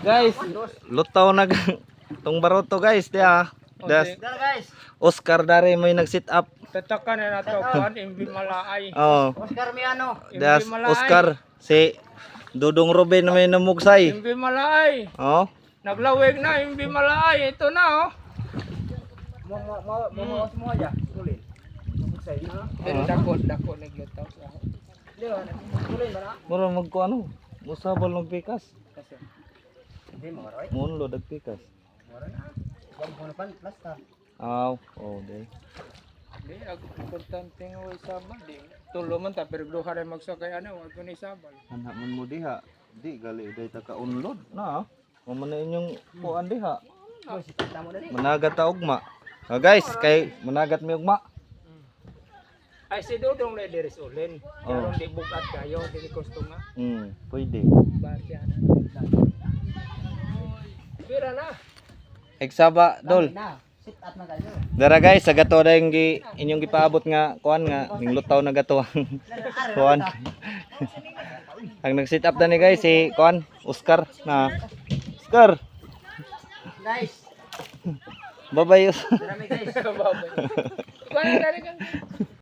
Guys, lutaw na tong baroto guys, dia. Das Oscar dari may nag-sit up. Tatakan na nato kuan imbi malaay. Oh, Oscar Miano. das Imbi malaay. Oscar si Dudong Ruben na may namugsay. Imbi malaay. Oh, Naglawig na imbi malaay. Ito na oh. Mo aja. Tuloy. Magsay na. Pero dako naglutaw sa. Tuloy ba na? mura magkuano. Musabal ng pikas. Hindi mo roy. Munlo dagpikas. Mora na. Wag mo na pan plasta. Aw, oh, day. Di ang importante nga way sabal di. Tulo man ta pero duha ra magsakay ano wag ko ni sabal. Anak man mo diha. Di gali day ta ka unload na. Mo man na inyong kuan diha. Mo si tata mo dali. Managat ta ugma. Ah, guys, kay managat mi ugma. Ay si Dudong na diri sa ulin. Oh. Karon di bukat kayo dili gusto nga. Pwede. Basya na. Bira na. Eksaba, dol. Na. Sit up na kayo. Dara guys, sa gato na yung inyong gipaabot nga kuan nga ning lutaw na gato ang kuan. Ang nag-sit up na ni guys si kuan Oscar na. Oscar. Guys. Bye-bye. Marami guys. Babay. Kuan na dali kang